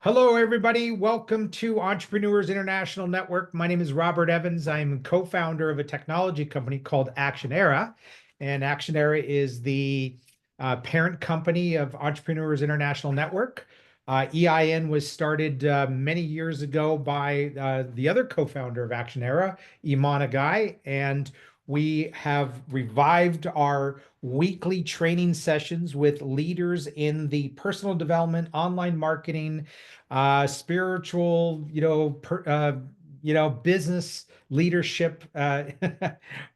Hello, everybody. Welcome to Entrepreneurs International Network. My name is Robert Evans. I'm co-founder of a technology company called Actionera, and Actionera is the parent company of Entrepreneurs International Network. EIN was started many years ago by the other co-founder of Actionera, Imana Guy, and we have revived our weekly training sessions with leaders in the personal development, online marketing, spiritual, business leadership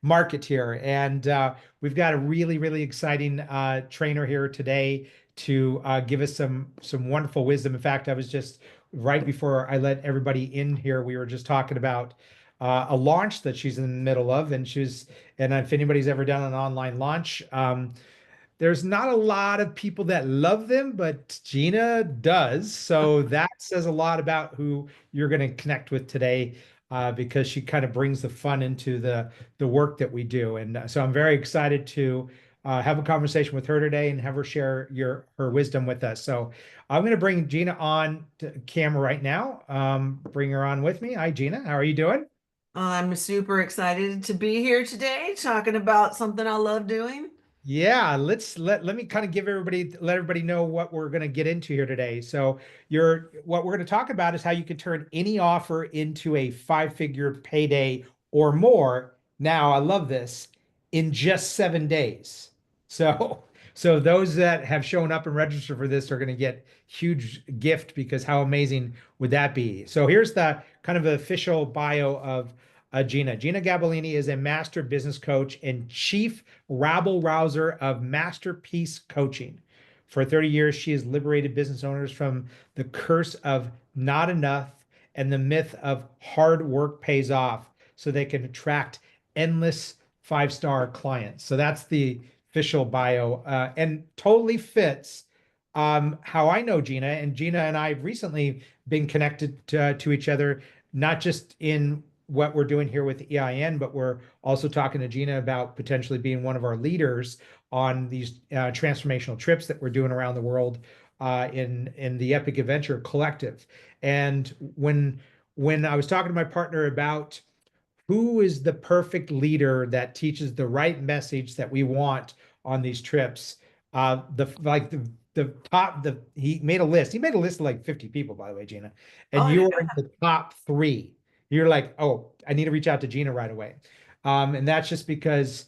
marketeer. And we've got a really, really exciting trainer here today to give us some wonderful wisdom. In fact, I was just right before I let everybody in here, we were just talking about a launch that she's in the middle of, and if anybody's ever done an online launch, there's not a lot of people that love them, but Jeanna does. So that says a lot about who you're going to connect with today, because she kind of brings the fun into the work that we do. And so I'm very excited to have a conversation with her today and have her share her wisdom with us. So I'm going to bring Jeanna on to camera right now. Bring her on with me. Hi, Jeanna. How are you doing? I'm super excited to be here today talking about something I love doing. Yeah, let me kind of let everybody know what we're going to get into here today. So what we're going to talk about is how you can turn any offer into a five-figure payday or more. Now, I love this in just 7 days. So so those that have shown up and registered for this are going to get huge gift, because how amazing would that be? So here's the kind of official bio of Jeanna. Jeanna Gabellini is a master business coach and chief Rabble Rouser of MasterPeace Coaching. For 30 years, she has liberated business owners from the curse of not enough and the myth of hard work pays off so they can attract endless five-star clients. So that's the official bio, and totally fits how I know Jeanna. And Jeanna and I have recently been connected to each other, not just in what we're doing here with EIN, but we're also talking to Jeanna about potentially being one of our leaders on these transformational trips that we're doing around the world in the Epic Adventure Collective. And when I was talking to my partner about who is the perfect leader that teaches the right message that we want on these trips, the top the he made a list. He made a list of like 50 people, by the way, Gina, and Oh, you yeah. were in the top three. You're like, oh, I need to reach out to Gina right away. And that's just because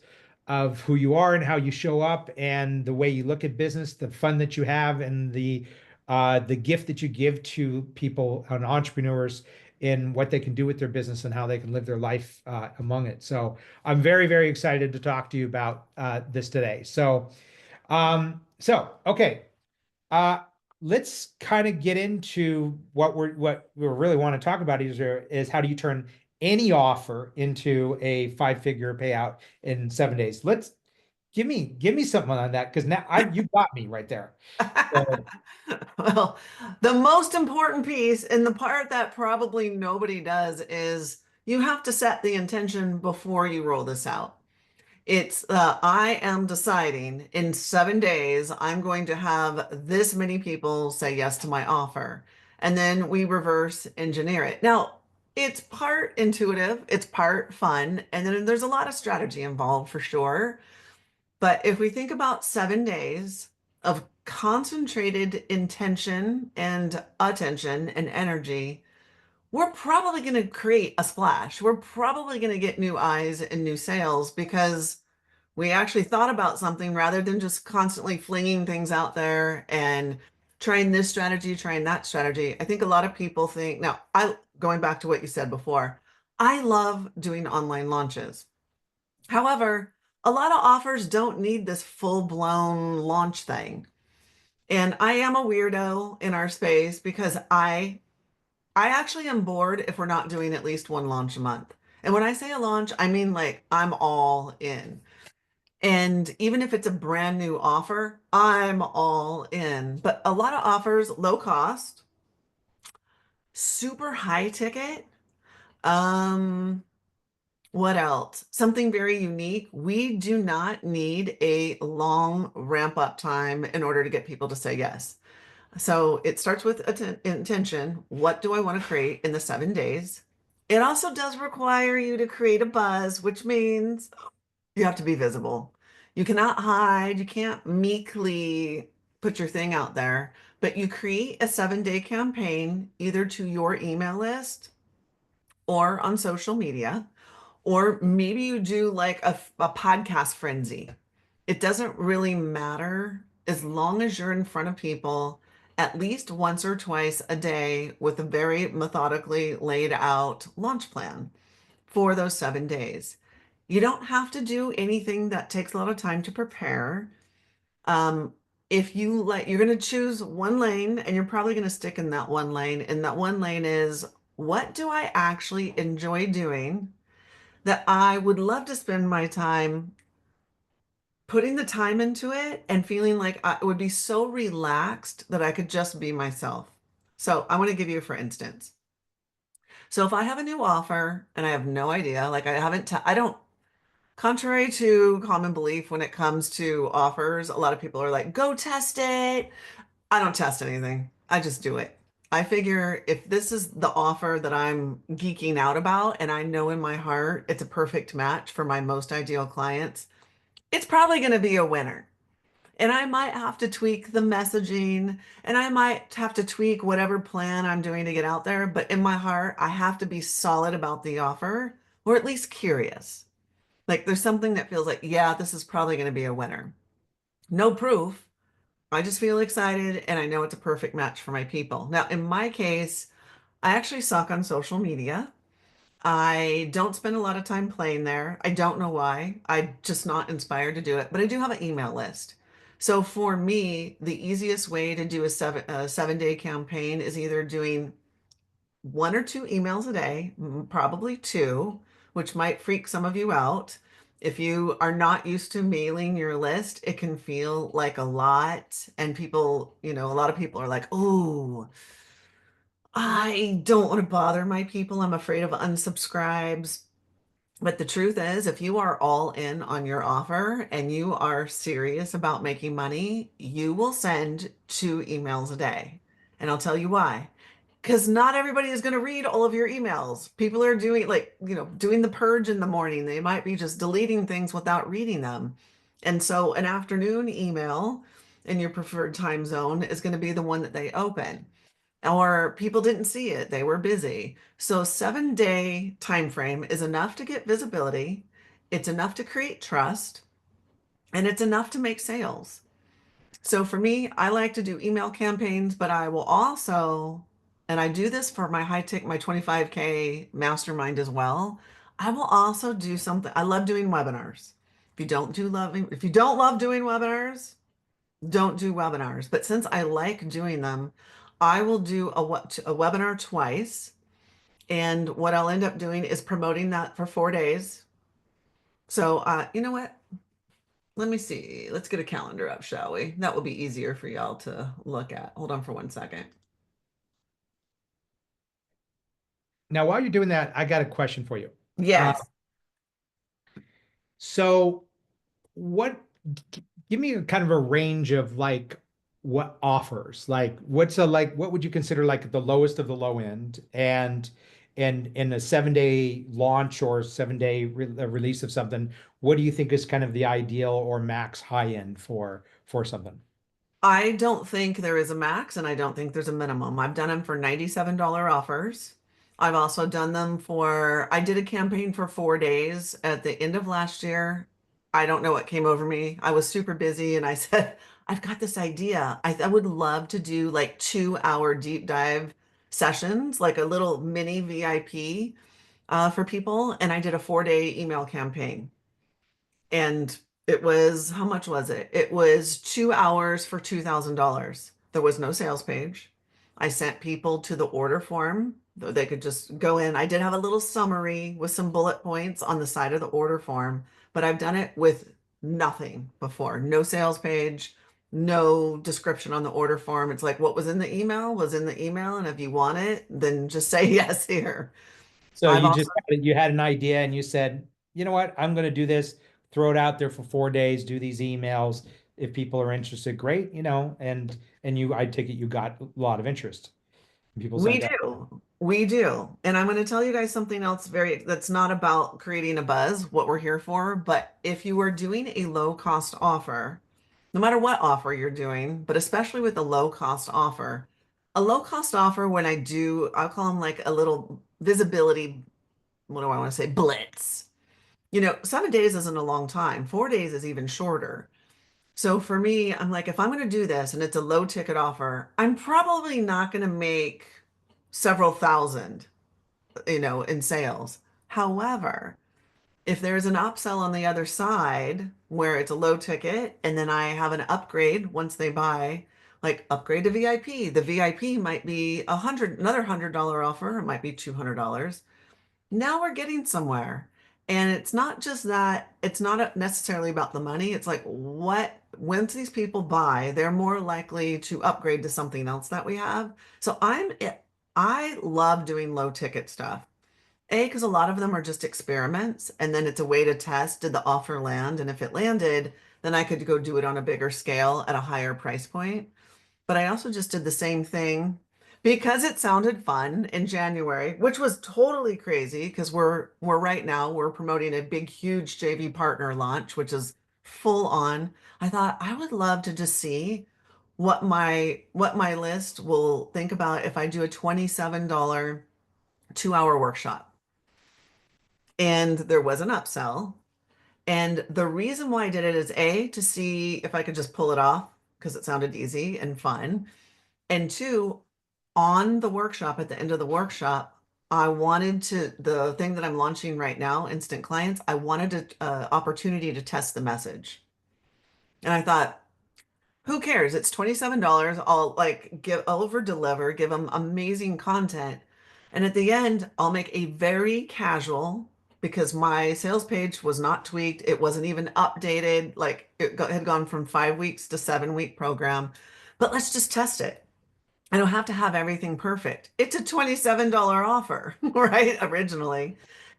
of who you are and how you show up and the way you look at business, the fun that you have, and the gift that you give to people and entrepreneurs in what they can do with their business and how they can live their life among it. So I'm very, very excited to talk to you about this today. So okay, uh, let's kind of get into what we really want to talk about is how do you turn any offer into a five-figure payout in 7 days. Let's give me something on that, because now you got me right there. So, Well, the most important piece, and the part that probably nobody does, is you have to set the intention before you roll this out. It's I am deciding in 7 days I'm going to have this many people say yes to my offer. And then we reverse engineer it. Now, it's part intuitive, it's part fun, and then there's a lot of strategy involved for sure. But if we think about 7 days of concentrated intention and attention and energy, we're probably going to create a splash. We're probably going to get new eyes and new sales because we actually thought about something rather than just constantly flinging things out there and trying this strategy, trying that strategy. I think a lot of people think, now, going back to what you said before, I love doing online launches. However, a lot of offers don't need this full-blown launch thing. And I am a weirdo in our space because I actually am bored if we're not doing at least one launch a month. And when I say a launch, I mean like I'm all in. And even if it's a brand new offer, I'm all in. But a lot of offers, low cost, super high ticket. Um, what else? Something very unique. We do not need a long ramp up time in order to get people to say yes. So it starts with intention. What do I want to create in the 7 days? It also does require you to create a buzz, which means you have to be visible. You cannot hide. You can't meekly put your thing out there, but you create a 7 day campaign either to your email list or on social media, or maybe you do like a podcast frenzy. It doesn't really matter as long as you're in front of people at least once or twice a day with a very methodically laid out launch plan for those 7 days. You don't have to do anything that takes a lot of time to prepare. Um, if you like, you're going to choose one lane and you're probably going to stick in that one lane. And that one lane is, what do I actually enjoy doing that I would love to spend my time putting the time into it and feeling like I would be so relaxed that I could just be myself. So I want to give you, for instance. So if I have a new offer and I have no idea, like I haven't, I don't, contrary to common belief when it comes to offers, a lot of people are like, go test it. I don't test anything. I just do it. I figure if this is the offer that I'm geeking out about and I know in my heart it's a perfect match for my most ideal clients, it's probably going to be a winner. And I might have to tweak the messaging and I might have to tweak whatever plan I'm doing to get out there. But in my heart, I have to be solid about the offer or at least curious. Like there's something that feels like, yeah, this is probably going to be a winner. No proof. I just feel excited and I know it's a perfect match for my people. Now, in my case, I actually suck on social media. I don't spend a lot of time playing there. I don't know why. I'm just not inspired to do it, but I do have an email list. So for me, the easiest way to do a 7 day campaign is either doing one or two emails a day, probably two, which might freak some of you out. If you are not used to mailing your list, it can feel like a lot. And people, a lot of people are like, oh, I don't want to bother my people. I'm afraid of unsubscribes. But the truth is, if you are all in on your offer and you are serious about making money, you will send two emails a day. And I'll tell you why. Because not everybody is going to read all of your emails. People are doing doing the purge in the morning. They might be just deleting things without reading them. And so an afternoon email in your preferred time zone is going to be the one that they open or people didn't see it, they were busy. So 7 day time frame is enough to get visibility, it's enough to create trust, and it's enough to make sales. So for me, I like to do email campaigns, but I will also, and I do this for my high tick, my 25K mastermind as well. I will also do something. I love doing webinars. If you don't love doing webinars, don't do webinars. But since I like doing them, I will do a webinar twice. And what I'll end up doing is promoting that for 4 days. So, you know what? Let me see. Let's get a calendar up, shall we? That will be easier for y'all to look at. Hold on for 1 second. Now, while you're doing that, I got a question for you. Uh, Yes. so what, give me a kind of a range of like what offers, like what would you consider like the lowest of the low end and in a 7 day launch or 7 day release of something, what do you think is kind of the ideal or max high end for something? I don't think there is a max and I don't think there's a minimum. I've done them for $97 offers. I've also done them I did a campaign for 4 days at the end of last year. I don't know what came over me. I was super busy and I said, I've got this idea. I would love to do like 2 hour deep dive sessions, like a little mini VIP for people. And I did a 4 day email campaign. And it was, how much was it? It was 2 hours for $2,000. There was no sales page. I sent people to the order form. They could just go in. I did have a little summary with some bullet points on the side of the order form, but I've done it with nothing before. No sales page, no description on the order form. It's like what was in the email was in the email. And if you want it, then just say yes here. So I've you also just you had an idea and you said, you know what, I'm going to do this, throw it out there for 4 days, do these emails, if people are interested, great, and I take it you got a lot of interest. People We signed up. do. We do. And I'm going to tell you guys something else that's not about creating a buzz, what we're here for. But if you are doing a low cost offer, no matter what offer you're doing, but especially with a a low cost offer, when I'll call them like a little visibility, what do I want to say? Blitz. 7 days isn't a long time. 4 days is even shorter. So for me, I'm like, if I'm going to do this and it's a low ticket offer, I'm probably not going to make several thousand, in sales. However, if there's an upsell on the other side where it's a low ticket and then I have an upgrade once they buy, like upgrade to VIP, the VIP might be another $100 offer, it might be $200. Now we're getting somewhere. And it's not just that, it's not necessarily about the money. It's like once these people buy, they're more likely to upgrade to something else that we have. So I love doing low ticket stuff. Because a lot of them are just experiments, and then it's a way to test, did the offer land? And if it landed, then I could go do it on a bigger scale at a higher price point. But I also just did the same thing because it sounded fun in January, which was totally crazy because we're right now we're promoting a big huge JV partner launch, which is full on. I thought I would love to just see what my list will think about if I do a $27 2-hour workshop. And there was an upsell. And the reason why I did it is A, to see if I could just pull it off because it sounded easy and fun. And two, on the workshop, at the end of the workshop, the thing that I'm launching right now, Instant Clients, I wanted an opportunity to test the message. And I thought, who cares? It's $27. I'll over deliver, give them amazing content. And at the end, I'll make a very casual, because my sales page was not tweaked. It wasn't even updated. Like had gone from 5 weeks to 7 week program. But let's just test it. I don't have to have everything perfect. It's a $27 offer, right? Originally.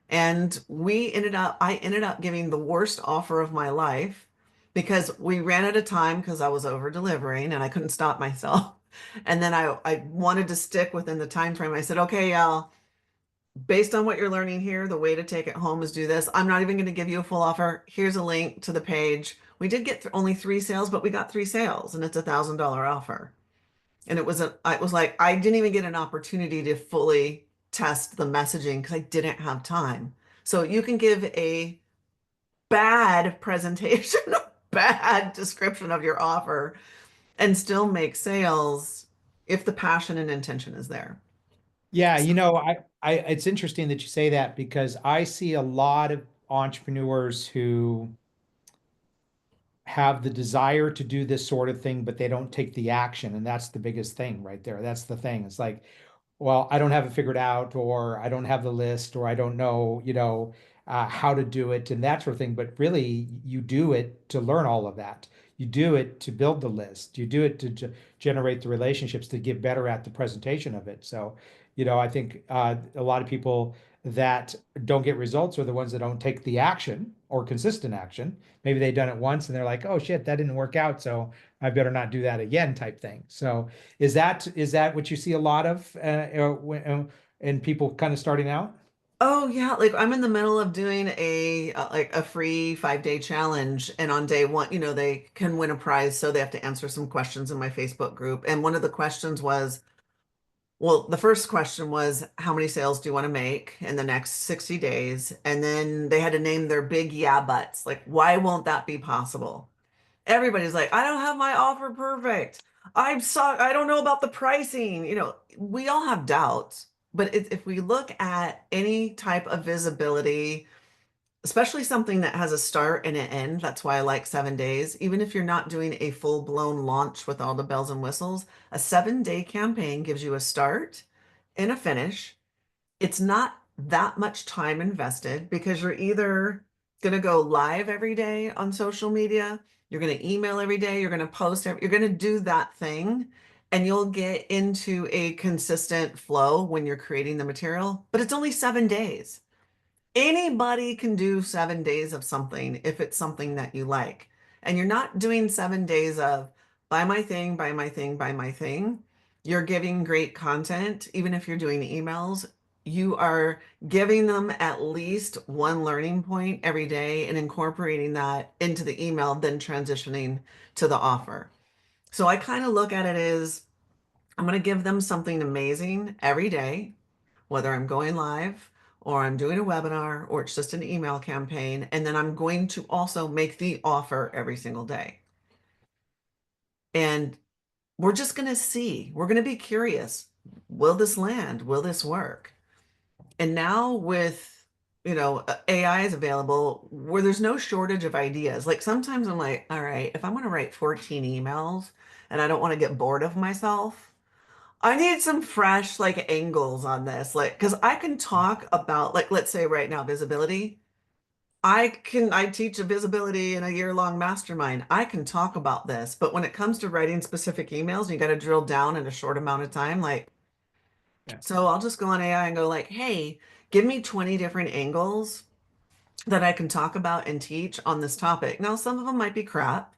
And I ended up giving the worst offer of my life because we ran out of time because I was over delivering and I couldn't stop myself. And then I wanted to stick within the time frame. I said, okay, y'all, based on what you're learning here, the way to take it home is do this. I'm not even going to give you a full offer. Here's a link to the page. We did get only 3 sales, but we got 3 sales and it's $1,000 offer. And it was like, I didn't even get an opportunity to fully test the messaging because I didn't have time. So you can give a bad presentation, a bad description of your offer and still make sales if the passion and intention is there. Yeah, it's interesting that you say that because I see a lot of entrepreneurs who have the desire to do this sort of thing, but they don't take the action. And that's the biggest thing right there. That's the thing. It's like, well, I don't have it figured out, or I don't have the list, or I don't know, how to do it and that sort of thing. But really, you do it to learn all of that. You do it to build the list. You do it to generate the relationships to get better at the presentation of it. So, I think a lot of people that don't get results are the ones that don't take the action or consistent action. Maybe they've done it once and they're like, oh shit, that didn't work out, so I better not do that again, type thing. So is that what you see a lot of in people kind of starting out? Oh yeah, like I'm in the middle of doing a free 5 day challenge, and on day one, they can win a prize, so they have to answer some questions in my Facebook group. And one of the questions was, well, the first question was, how many sales do you want to make in the next 60 days? And then they had to name their big yeah buts. Like, why won't that be possible? Everybody's like, I don't have my offer perfect. I don't know about the pricing. We all have doubts, but if we look at any type of visibility, especially something that has a start and an end, that's why I like 7 days. Even if you're not doing a full-blown launch with all the bells and whistles, a 7 day campaign gives you a start and a finish. It's not that much time invested because you're either going to go live every day on social media, you're going to email every day, you're going to post, you're going to do that thing, and you'll get into a consistent flow when you're creating the material. But it's only 7 days. Anybody can do 7 days of something if it's something that you like. And you're not doing 7 days of buy my thing, buy my thing, buy my thing. You're giving great content, even if you're doing emails. You are giving them at least one learning point every day and incorporating that into the email, then transitioning to the offer. So I kind of look at it as I'm going to give them something amazing every day, whether I'm going live or I'm doing a webinar or it's just an email campaign. And then I'm going to also make the offer every single day. And we're just going to see, we're going to be curious. Will this land? Will this work? And now with, AI is available where there's no shortage of ideas. Like sometimes I'm like, all right, if I'm going to write 14 emails and I don't want to get bored of myself, I need some fresh like angles on this. Like, because I can talk about, like, let's say right now, visibility. I teach a visibility in a year-long mastermind. I can talk about this, but when it comes to writing specific emails, you got to drill down in a short amount of time. Like, Yeah. so I'll just go on AI and go like, hey, give me 20 different angles that I can talk about and teach on this topic. Now, some of them might be crap,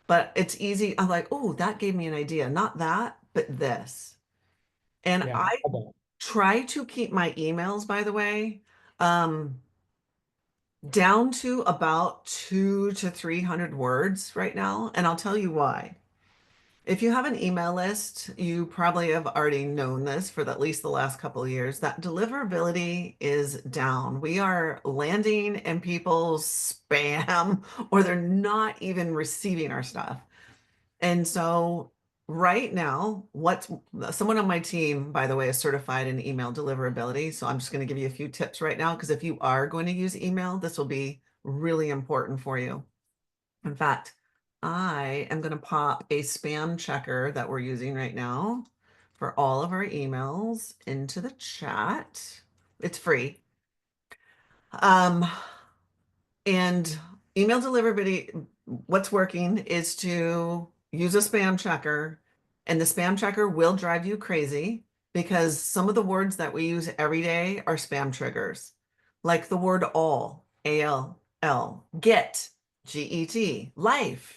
but it's easy. I'm like, oh, that gave me an idea. Not that, but this. And Yeah. I try to keep my emails, by the way, um, down to about 200 to 300 words right now. And I'll tell you why. If you have an email list, you probably have already known this for at least the last couple of years, that deliverability is down. We are landing in people's spam or they're not even receiving our stuff. And so right now, what's someone on my team, by the way, is certified in email deliverability. So I'm just going to give you a few tips right now, because if you are going to use email, this will be really important for you. In fact, I am going to pop a spam checker that we're using right now for all of our emails into the chat. It's free. Um, and email delivery, what's working is to use a spam checker, and the spam checker will drive you crazy because some of the words that we use every day are spam triggers, like the word all, ALL, get, GET, life.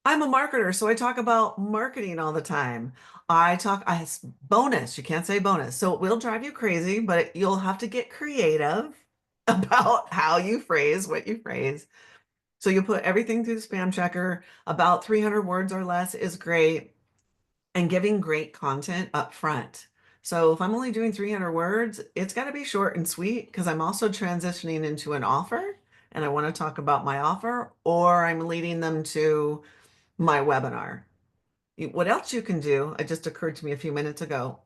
I'm a marketer, so I talk about marketing all the time. I bonus, you can't say bonus. So it will drive you crazy, but you'll have to get creative about how you phrase what you phrase. So you put everything through the spam checker. About 300 words or less is great, and giving great content up front. So if I'm only doing 300 words, it's got to be short and sweet because I'm also transitioning into an offer and I want to talk about my offer, or I'm leading them to my webinar. What else you can do, it just occurred to me a few minutes ago.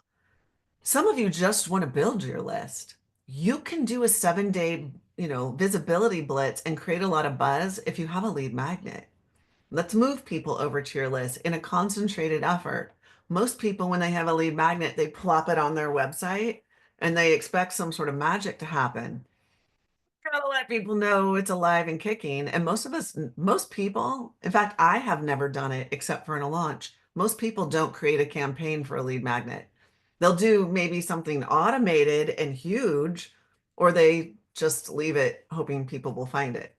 Some of you just want to build your list. You can do a 7 day, visibility blitz and create a lot of buzz if you have a lead magnet. Let's move people over to your list in a concentrated effort. Most people, when they have a lead magnet, they plop it on their website and they expect some sort of magic to happen. Gotta let people know it's alive and kicking. And most people, in fact, I have never done it except for in a launch. Most people don't create a campaign for a lead magnet. They'll do maybe something automated and huge, or they just leave it hoping people will find it.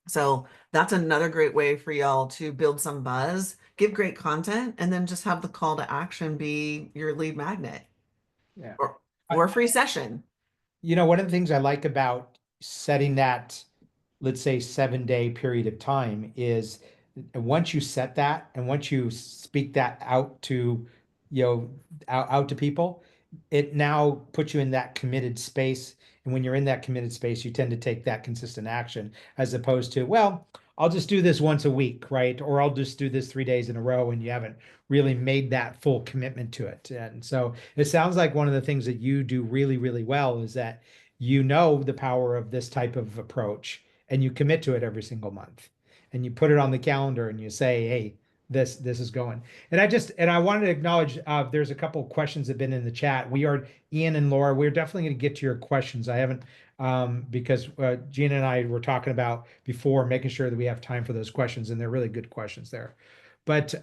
So that's another great way for y'all to build some buzz, give great content, and then just have the call to action be your lead magnet Yeah. or, I, or a free session. one of the things I like about setting that, let's say, 7 day period of time is once you set that and once you speak that out to, out to people, it now puts you in that committed space. And when you're in that committed space, you tend to take that consistent action as opposed to, well, I'll just do this once a week, right? Or I'll just do this 3 days in a row, and you haven't really made that full commitment to it. And so it sounds like one of the things that you do really, really well is that you know the power of this type of approach and you commit to it every single month and you put it on the calendar and you say, hey, this is going. And I wanted to acknowledge there's a couple of questions that have been in the chat. We are Ian and Laura. We're definitely going to get to your questions. I haven't because Jeanna and I were talking about before making sure that we have time for those questions, and they're really good questions there. But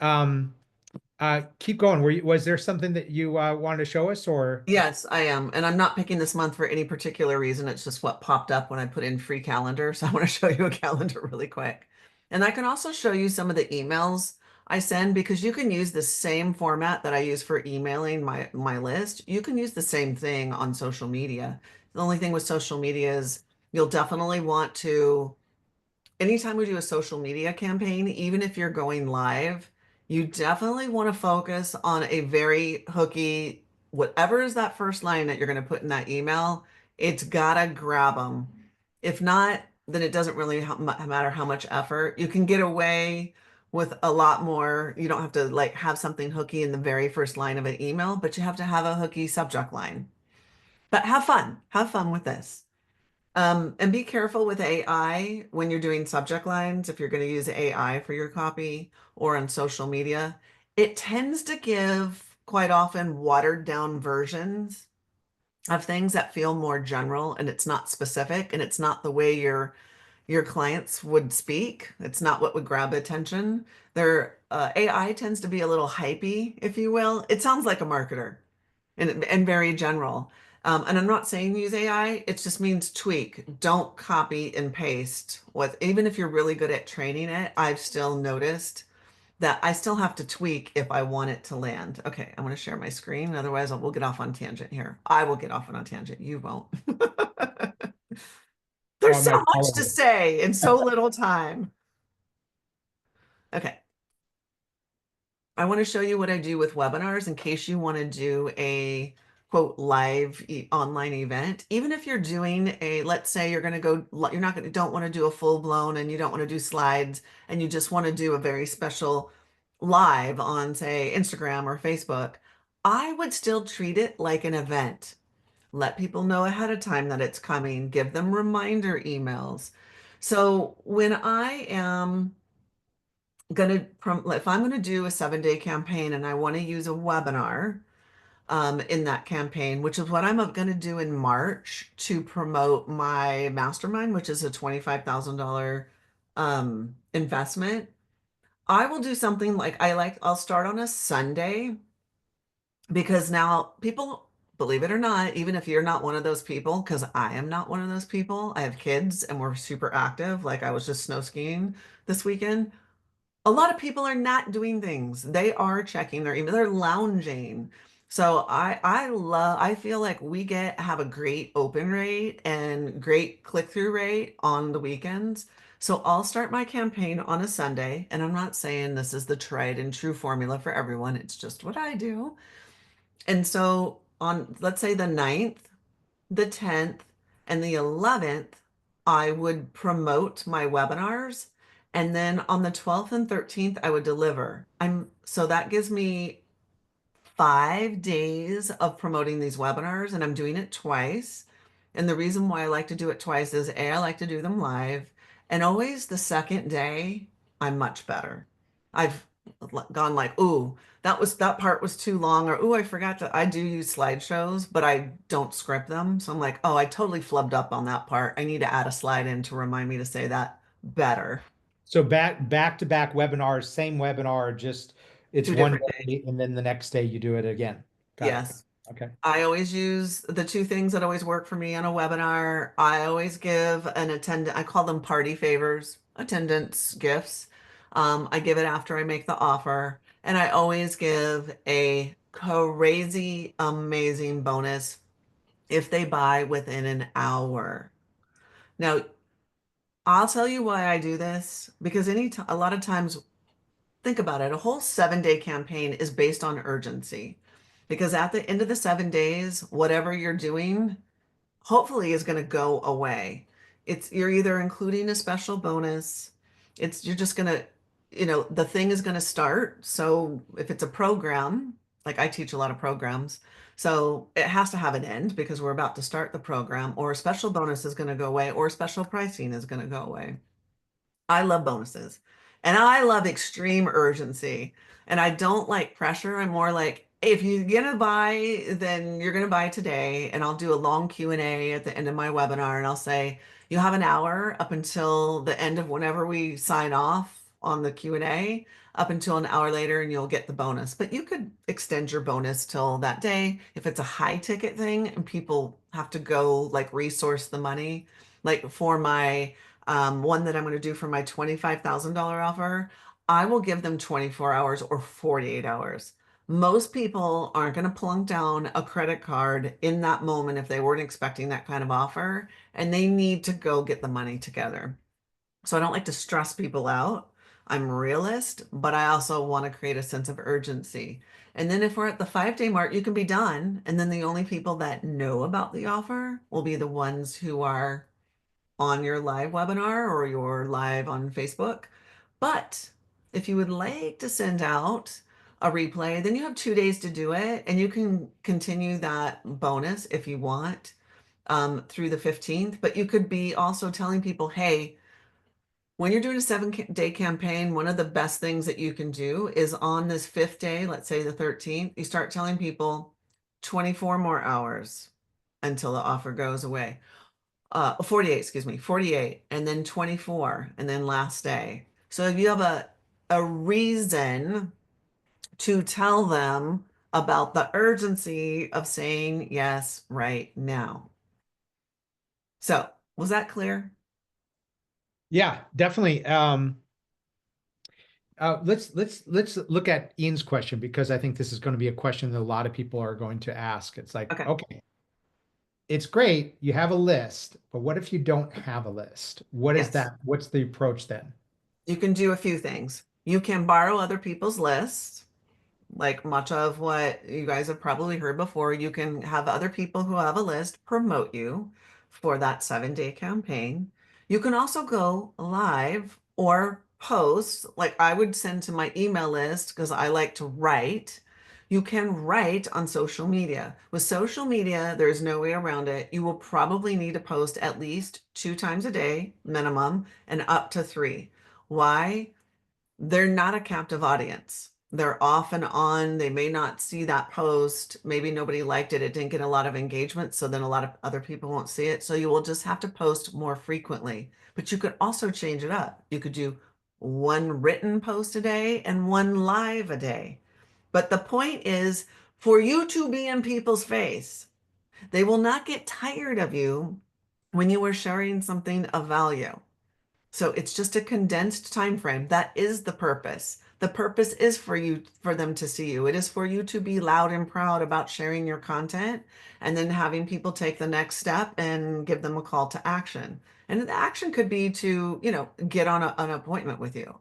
keep going. Was there something that you wanted to show us, or? Yes, I am. And I'm not picking this month for any particular reason. It's just what popped up when I put in free calendar. So I want to show you a calendar really quick. And I can also show you some of the emails I send because you can use the same format that I use for emailing my list. You can use the same thing on social media. The only thing with social media is you'll definitely want to anytime we do a social media campaign, even if you're going live, you definitely want to focus on a very hooky, whatever is that first line that you're going to put in that email, it's gotta grab them. If not, then it doesn't really matter how much effort. You can get away with a lot more. You don't have to like have something hooky in the very first line of an email, but you have to have a hooky subject line. But have fun. Have fun with this. And be careful with AI when you're doing subject lines, if you're going to use AI for your copy or on social media. It tends to give quite often watered down versions of things that feel more general and it's not specific and it's not the way your clients would speak. It's not what would grab attention. Their AI tends to be a little hypey, if you will. It sounds like a marketer and very general. And I'm not saying use AI, it just means tweak. Don't copy and paste. Even if you're really good at training it, I've still noticed that I still have to tweak if I want it to land. Okay, I want to share my screen. Otherwise, we'll get off on tangent here. I will get off on a tangent. You won't. Oh, There's I'm so gonna much follow to you. say in so little time. Okay. I want to show you what I do with webinars in case you want to do a quote live online event. Even if you're doing a, let's say you're going to go, you're not going to, don't want to do a full blown and you don't want to do slides and you just want to do a very special live on, say, Instagram or Facebook. I would still treat it like an event. Let people know ahead of time that it's coming, give them reminder emails. So when I am gonna if I'm gonna do a 7-day campaign and I want to use a webinar in that campaign, which is what I'm gonna do in March to promote my mastermind, which is a $25,000 investment. I will do something like I'll start on a Sunday because now people, believe it or not, even if you're not one of those people, because I am not one of those people, I have kids and we're super active. Like I was just snow skiing this weekend. A lot of people are not doing things. They are checking their email. They're lounging. So I feel like we have a great open rate and great click-through rate on the weekends. So I'll start my campaign on a Sunday, and I'm not saying this is the tried and true formula for everyone. It's just what I do. And so on, let's say the 9th, the 10th, and the 11th, I would promote my webinars. And then on the 12th and 13th, I would deliver. So that gives me 5 days of promoting these webinars, and I'm doing it twice. And the reason why I like to do it twice is A, I like to do them live, and always the second day, I'm much better. I've gone like, ooh, that part was too long, or ooh, I forgot to. I do use slideshows, but I don't script them. So I'm like, oh, I totally flubbed up on that part. I need to add a slide in to remind me to say that better. So back to back webinars, same webinar, just it's Two one different days. day and then the next day you do it again. Got it. Yes. Okay. I always use the two things that always work for me on a webinar. I always give an attendant, I call them party favors, attendance gifts. I give it after I make the offer, and I always give a crazy, amazing bonus if they buy within an hour. Now, I'll tell you why I do this because a lot of times, think about it, a whole 7-day campaign is based on urgency because at the end of the 7 days, whatever you're doing hopefully is going to go away. You're either including a special bonus, you're just going to, the thing is going to start. So if it's a program, like I teach a lot of programs, so it has to have an end because we're about to start the program, or a special bonus is going to go away, or special pricing is going to go away. I love bonuses and I love extreme urgency. And I don't like pressure. I'm more like, if you're gonna buy, then you're gonna buy today. And I'll do a long Q&A at the end of my webinar and I'll say, you have an hour up until the end of whenever we sign off on the Q&A, up until an hour later, and you'll get the bonus. But you could extend your bonus till that day if it's a high ticket thing and people have to go like resource the money. Like for my one that I'm going to do for my $25,000 offer, I will give them 24 hours or 48 hours. Most people aren't going to plunk down a credit card in that moment if they weren't expecting that kind of offer, and they need to go get the money together. So I don't like to stress people out. I'm a realist, but I also want to create a sense of urgency. And then if we're at the 5 day mark, you can be done. And then the only people that know about the offer will be the ones who are on your live webinar or your live on Facebook. But if you would like to send out a replay, then you have 2 days to do it, and you can continue that bonus if you want through the 15th. But you could be also telling people, hey, when you're doing a 7 day campaign, one of the best things that you can do is on this 5th day, let's say the 13th, you start telling people 24 more hours until the offer goes away. 48, excuse me, 48, and then 24, and then last day. So if you have a reason to tell them about the urgency of saying yes right now. So was that clear? Yeah, definitely. Let's look at Ian's question, because I think this is going to be a question that a lot of people are going to ask. It's like, Okay. okay, it's great, you have a list, but what if you don't have a list? What is Yes. that? What's the approach then? You can do a few things. You can borrow other people's lists, like much of what you guys have probably heard before. You can have other people who have a list promote you for that 7 day campaign. You can also go live or post, like I would send to my email list because I like to write. You can write on social media. With social media, there's no way around it. You will probably need to post at least 2 times a day minimum and up to 3. Why? They're not a captive audience. They're off and on. They may not see that post. Maybe nobody liked it. It didn't get a lot of engagement. So then a lot of other people won't see it. So you will just have to post more frequently. But you could also change it up. You could do one written post a day and one live a day. But the point is for you to be in people's face. They will not get tired of you when you are sharing something of value. So it's just a condensed time frame. That is the purpose. The purpose is for them to see you. It is for you to be loud and proud about sharing your content and then having people take the next step and give them a call to action. And the action could be to, get on an appointment with you.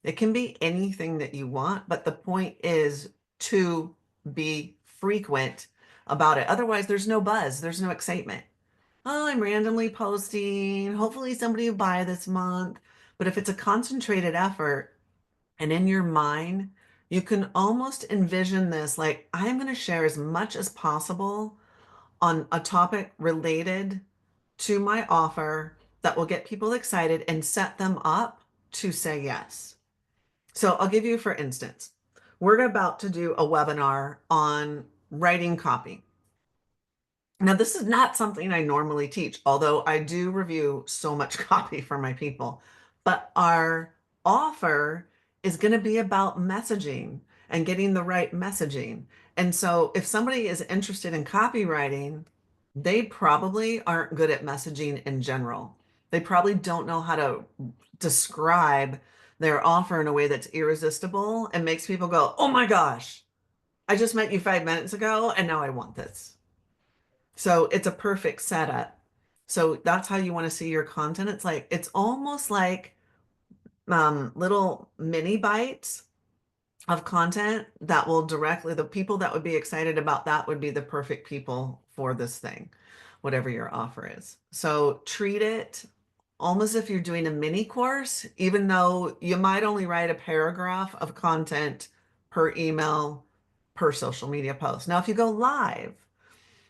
It can be anything that you want, but the point is to be frequent about it. Otherwise, there's no buzz, there's no excitement. Oh, I'm randomly posting. Hopefully somebody will buy this month. But if it's a concentrated effort and in your mind, you can almost envision this like I'm going to share as much as possible on a topic related to my offer that will get people excited and set them up to say yes. So I'll give you, for instance, we're about to do a webinar on writing copy. Now, this is not something I normally teach, although I do review so much copy for my people. But our offer is going to be about messaging and getting the right messaging. And so, if somebody is interested in copywriting, they probably aren't good at messaging in general. They probably don't know how to describe their offer in a way that's irresistible and makes people go, oh my gosh, I just met you 5 minutes ago and now I want this. So it's a perfect setup. So that's how you want to see your content. It's almost like little mini bites of content that will directly, the people that would be excited about that would be the perfect people for this thing, whatever your offer is. So treat it almost if you're doing a mini course, even though you might only write a paragraph of content per email, per social media post. Now, if you go live,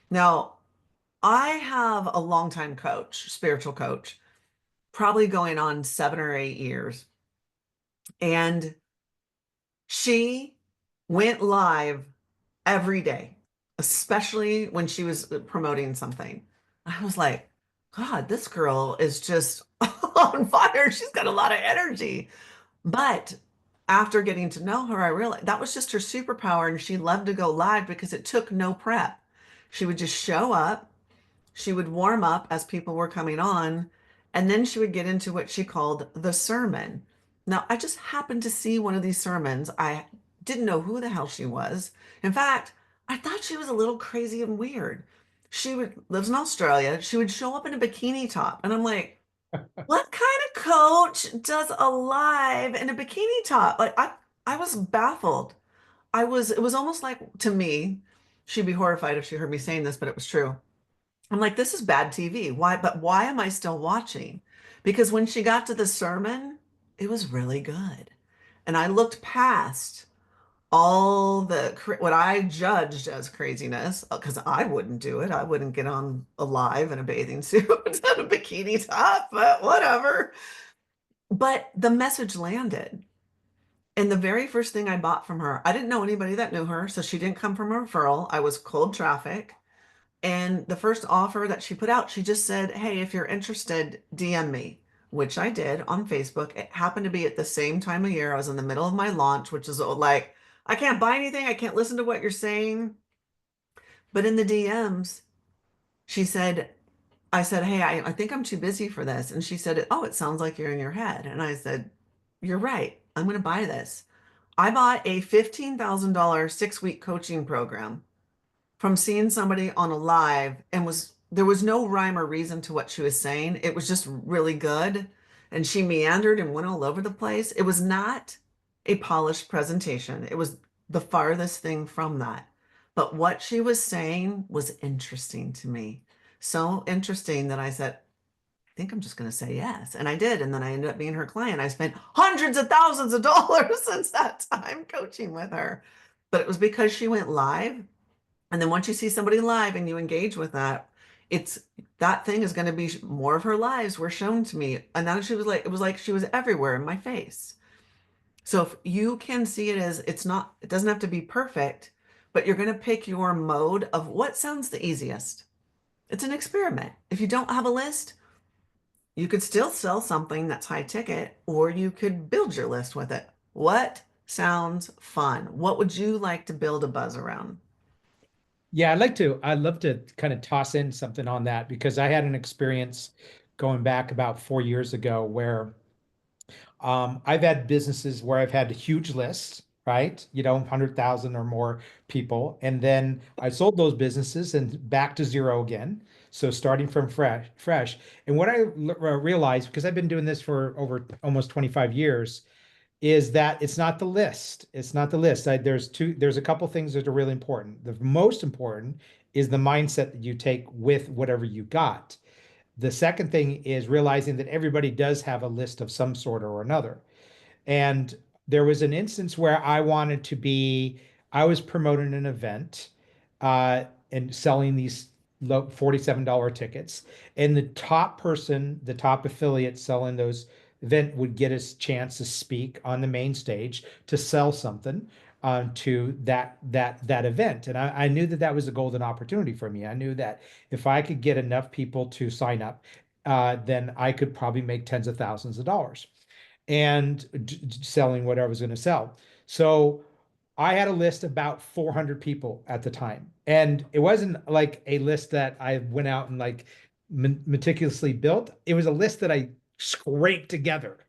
now I have a longtime coach, spiritual coach, probably going on 7 or 8 years. And she went live every day, especially when she was promoting something. I was like, God, this girl is just on fire. She's got a lot of energy. But after getting to know her, I realized that was just her superpower. And she loved to go live because it took no prep. She would just show up. She would warm up as people were coming on, And then she would get into what she called the sermon. Now, I just happened to see one of these sermons. I didn't know who the hell she was. In fact, I thought she was a little crazy and weird. She would lives in Australia. She would show up in a bikini top, and I'm like, what kind of coach does a live in a bikini top? Like I was baffled. It was almost like to me, she'd be horrified if she heard me saying this, but it was true. I'm like, this is bad TV. Why am I still watching? Because when she got to the sermon, it was really good. And I looked past all what I judged as craziness, because I wouldn't do it. I wouldn't get on a live in a bathing suit and a bikini top, but whatever. But the message landed. And the very first thing I bought from her, I didn't know anybody that knew her, so she didn't come from a referral. I was cold traffic. And the first offer that she put out, she just said, hey, if you're interested, DM me, which I did on Facebook. It happened to be at the same time of year. I was in the middle of my launch, which is like, I can't buy anything. I can't listen to what you're saying. But in the DMs, she said, I said, hey, I think I'm too busy for this. And she said, oh, it sounds like you're in your head. And I said, you're right. I'm going to buy this. I bought a $15,000 6-week coaching program from seeing somebody on a live, and there was no rhyme or reason to what she was saying. It was just really good. And she meandered and went all over the place. It was not a polished presentation. It was the farthest thing from that. But what she was saying was interesting to me. So interesting that I said, I think I'm just going to say yes. And I did. And then I ended up being her client. I spent hundreds of thousands of dollars since that time coaching with her. But it was because she went live. And then once you see somebody live and you engage with that, it's that thing is going to be more of her lives were shown to me. And then she was like, it was like she was everywhere in my face. So if you can see it as it doesn't have to be perfect, but you're going to pick your mode of what sounds the easiest. It's an experiment. If you don't have a list, you could still sell something that's high ticket, or you could build your list with it. What sounds fun? What would you like to build a buzz around? Yeah, I'd love to kind of toss in something on that because I had an experience going back about 4 years ago where I've had businesses where I've had huge lists, right? 100,000 or more people. And then I sold those businesses and back to zero again. So starting from fresh. And what I realized, because I've been doing this for over almost 25 years, is that it's not the list. It's not the list. There's a couple things that are really important. The most important is the mindset that you take with whatever you got. The second thing is realizing that everybody does have a list of some sort or another. And there was an instance where I was promoting an event and selling these low $47 tickets. And the top affiliate selling those event would get a chance to speak on the main stage to sell something to that event. And I knew that that was a golden opportunity for me. I knew that if I could get enough people to sign up, then I could probably make tens of thousands of dollars and selling what I was going to sell. So I had a list of about 400 people at the time. And it wasn't like a list that I went out and like meticulously built. It was a list that I scraped together.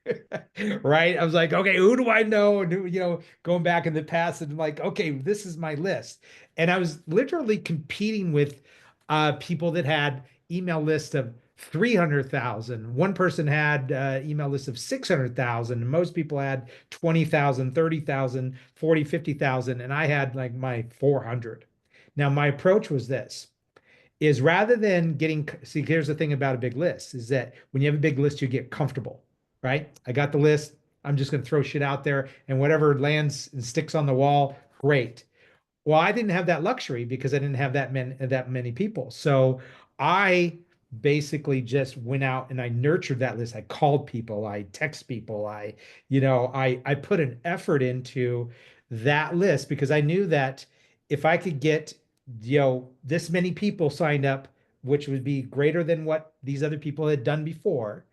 Right. I was like, okay, who do I know? And going back in the past and like, okay, this is my list. And I was literally competing with people that had email lists of 300,000. One person had email lists of 600,000. And most people had 20,000, 30,000, 40, 50,000. And I had like my 400. Now, my approach was this is rather than see, here's the thing about a big list is that when you have a big list, you get comfortable, right? I got the list. I'm just going to throw shit out there and whatever lands and sticks on the wall, great. Well, I didn't have that luxury because I didn't have that many people. So I basically just went out and I nurtured that list. I called people, I text people, I put an effort into that list because I knew that if I could get, this many people signed up, which would be greater than what these other people had done before,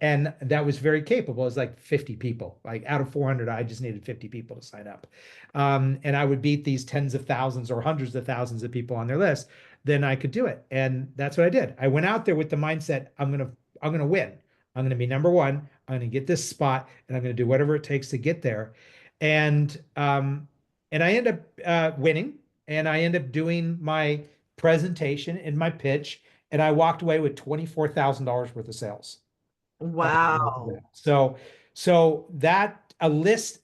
and that was very capable. It was like 50 people. Like out of 400, I just needed 50 people to sign up. And I would beat these tens of thousands or hundreds of thousands of people on their list. Then I could do it. And that's what I did. I went out there with the mindset, I'm going to win. I'm going to be number one. I'm going to get this spot, and I'm going to do whatever it takes to get there. And I end up winning, and I end up doing my presentation and my pitch, and I walked away with $24,000 worth of sales. Wow. So that a list,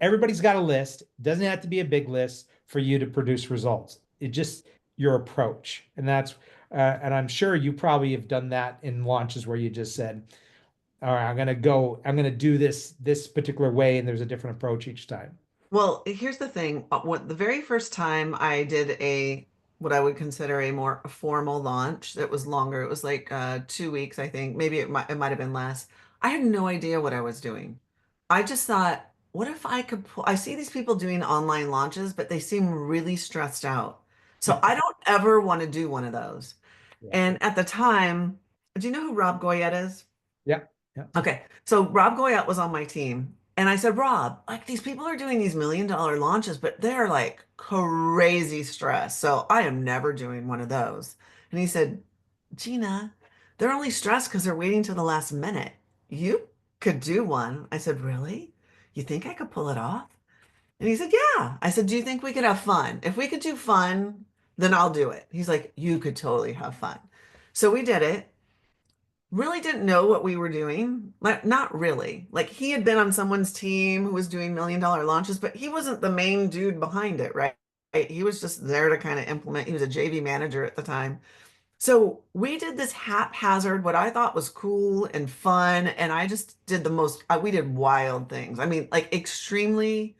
everybody's got a list. Doesn't have to be a big list for you to produce results. It just your approach, and and I'm sure you probably have done that in launches where you just said, "All right, I'm gonna do this particular way," and there's a different approach each time. Well, here's the thing. What the very first time I did a what I would consider a more formal launch that was longer, it was like 2 weeks, I think. Maybe it might have been less. I had no idea what I was doing. I just thought, what if I could pull, I see these people doing online launches, but they seem really stressed out. So I don't ever want to do one of those. Yeah, And at the time, do you know who Rob Goyette is? yeah, yeah. Okay, so Rob Goyette was on my team, and I said, Rob, like these people are doing these $1 million launches, but they're like crazy stressed. So I am never doing one of those. And he said, Gina, they're only stressed because they're waiting till the last minute. You could do one. I said, really? You think I could pull it off? And he said, yeah. I said, do you think we could have fun? If we could do fun, then I'll do it. He's like, you could totally have fun. So we did it, really didn't know what we were doing. Like, not really. Like he had been on someone's team who was doing $1 million launches, but he wasn't the main dude behind it, right? He was just there to kind of implement. He was a JV manager at the time. So we did this haphazard, what I thought was cool and fun. And I just did the most, we did wild things. I mean, like extremely,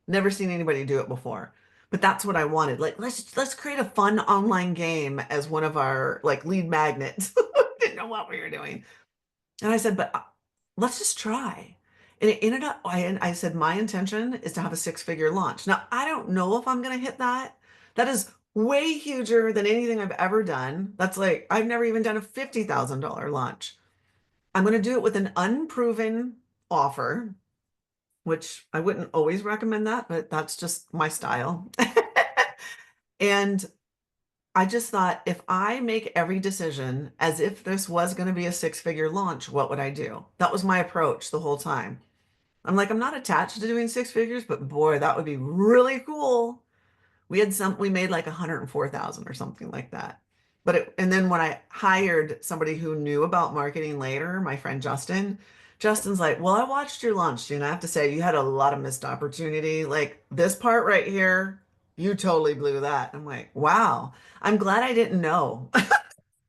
never seen anybody do it before. But that's what I wanted. Like, let's create a fun online game as one of our like lead magnets. Didn't know what we were doing. And I said, but let's just try. And it ended up, I said, my intention is to have a 6-figure launch. Now, I don't know if I'm going to hit that. That is way huger than anything I've ever done. That's like, I've never even done a $50,000 launch. I'm going to do it with an unproven offer, which I wouldn't always recommend that, but that's just my style. And I just thought if I make every decision as if this was going to be a 6-figure launch, what would I do? That was my approach the whole time. I'm like, I'm not attached to doing 6 figures, but boy, that would be really cool. We made like 104,000 or something like that. And then when I hired somebody who knew about marketing later, my friend Justin's like, well, I watched your launch, and I have to say, you had a lot of missed opportunity. Like this part right here, you totally blew that. I'm like, wow, I'm glad I didn't know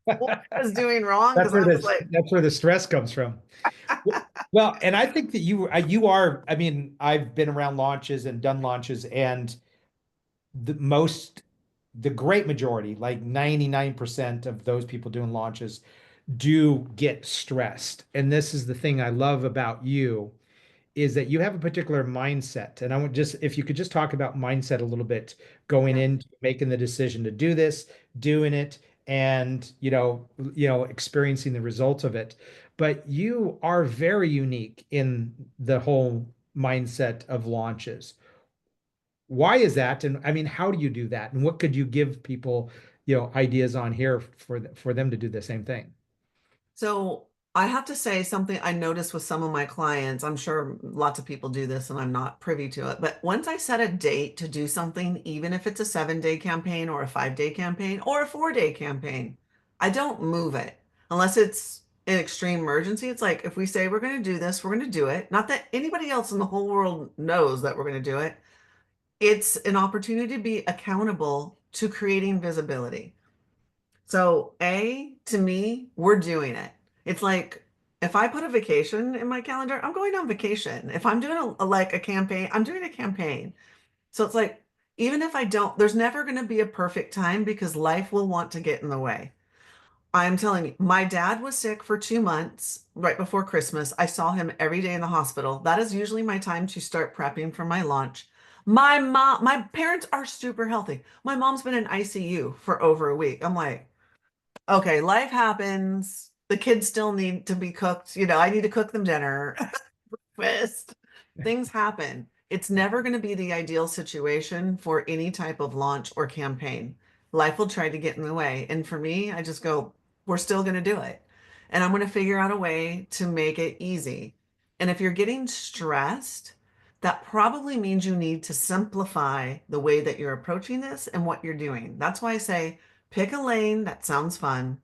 what I was doing wrong because I was like, That's where the stress comes from. Well, and I think that you are, I mean, I've been around launches and done launches, and the most, the great majority, like 99% of those people doing launches do get stressed. And this is the thing I love about you is that you have a particular mindset. And I want just, if you could just talk about mindset a little bit going yeah. into making the decision to do this, doing it, and experiencing the results of it. But you are very unique in the whole mindset of launches. Why is that? And I mean, how do you do that? And what could you give people, ideas on here for them to do the same thing? So I have to say something I noticed with some of my clients. I'm sure lots of people do this and I'm not privy to it. But once I set a date to do something, even if it's a 7-day campaign or a 5-day campaign or a 4-day campaign, I don't move it unless it's an extreme emergency. It's like if we say we're going to do this, we're going to do it. Not that anybody else in the whole world knows that we're going to do it. It's an opportunity to be accountable to creating visibility. So, to me, we're doing it. It's like if I put a vacation in my calendar, I'm going on vacation. If I'm doing like a campaign, I'm doing a campaign. So it's like, even if I don't, there's never going to be a perfect time because life will want to get in the way. I'm telling you, my dad was sick for 2 months right before Christmas. I saw him every day in the hospital. That is usually my time to start prepping for my launch. My parents are super healthy. My mom's been in ICU for over a week. I'm like, okay, life happens. The kids still need to be cooked. I need to cook them dinner, breakfast. Things happen. It's never going to be the ideal situation for any type of launch or campaign. Life will try to get in the way. And for me, I just go, we're still going to do it. and I'm going to figure out a way to make it easy. And if you're getting stressed, that probably means you need to simplify the way that you're approaching this and what you're doing. That's why I say pick a lane that sounds fun,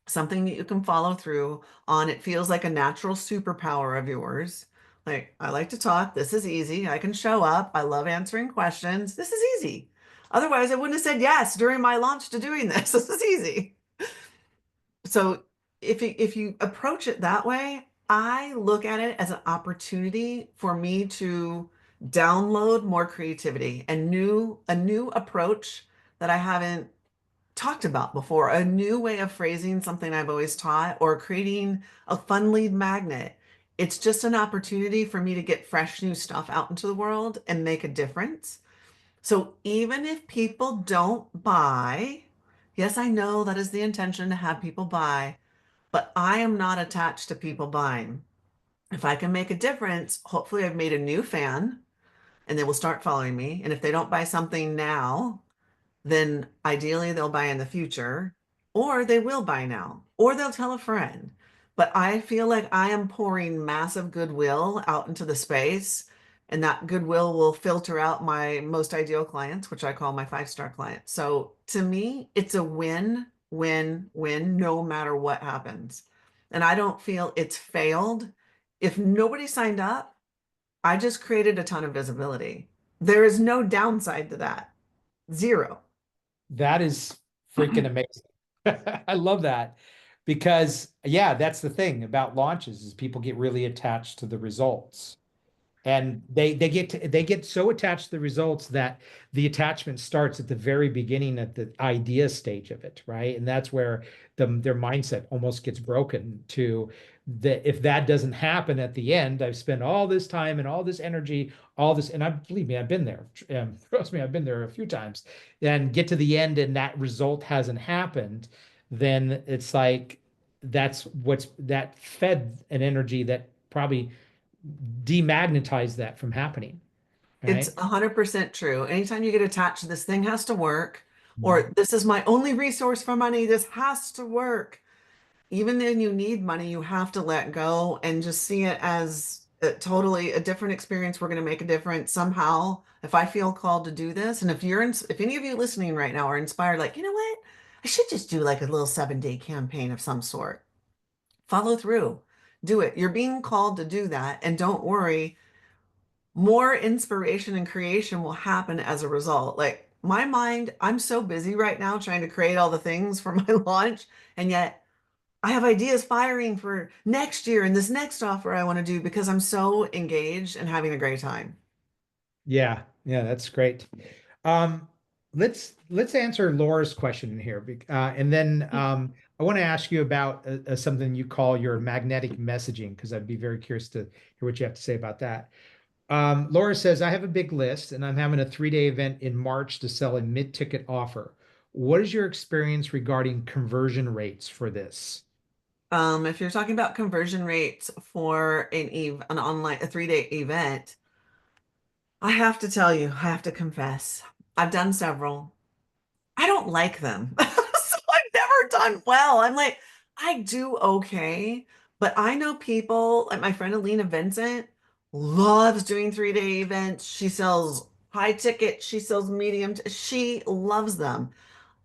something that you can follow through on. It feels like a natural superpower of yours. Like, I like to talk. This is easy. I can show up. I love answering questions. This is easy. Otherwise, I wouldn't have said yes during my launch to doing this. This is easy. So if you approach it that way, I look at it as an opportunity for me to download more creativity and a new approach that I haven't talked about before, a new way of phrasing something I've always taught, or creating a fun lead magnet. It's just an opportunity for me to get fresh new stuff out into the world and make a difference. So even if people don't buy, yes, I know that is the intention to have people buy, but I am not attached to people buying. If I can make a difference, hopefully I've made a new fan and they will start following me. And if they don't buy something now, then ideally they'll buy in the future, or they will buy now, or they'll tell a friend. But I feel like I am pouring massive goodwill out into the space, and that goodwill will filter out my most ideal clients, which I call my 5-star clients. So to me, it's a win, win, win, no matter what happens. And I don't feel it's failed. If nobody signed up, I just created a ton of visibility. There is no downside to that. Zero. That is freaking amazing. I love that because yeah, that's the thing about launches is people get really attached to the results. And they get so attached to the results that the attachment starts at the very beginning at the idea stage of it, right? And that's where their mindset almost gets broken to that if that doesn't happen at the end, I've spent all this time and all this energy, all this, and I believe me, I've been there. Trust me, I've been there a few times. And get to the end and that result hasn't happened, then it's like that fed an energy that probably demagnetize that from happening, It's right? 100% true. Anytime you get attached, this thing has to work, Mhm. or this is my only resource for money, this has to work. Even then you need money, you have to let go and just see it as totally a different experience. We're going to make a difference somehow. If I feel called to do this, and if any of you listening right now are inspired, like, you know what? I should just do like a little 7-day campaign of some sort. Follow through. Do it. You're being called to do that. And don't worry, more inspiration and creation will happen as a result. Like my mind, I'm so busy right now trying to create all the things for my launch, and yet I have ideas firing for next year and this next offer I want to do because I'm so engaged and having a great time. Yeah, yeah, that's great. Um, let's answer Laura's question in here, and then I want to ask you about something you call your magnetic messaging because I'd be very curious to hear what you have to say about that. Laura says, I have a big list and I'm having a 3-day event in March to sell a mid-ticket offer. What is your experience regarding conversion rates for this? If you're talking about conversion rates for an online a 3-day event, I have to tell you, I have to confess, I've done several. I don't like them. So I've never done well. I'm like, I do okay. But I know people like my friend Alina Vincent loves doing 3-day events. She sells high ticket, she sells medium, she loves them.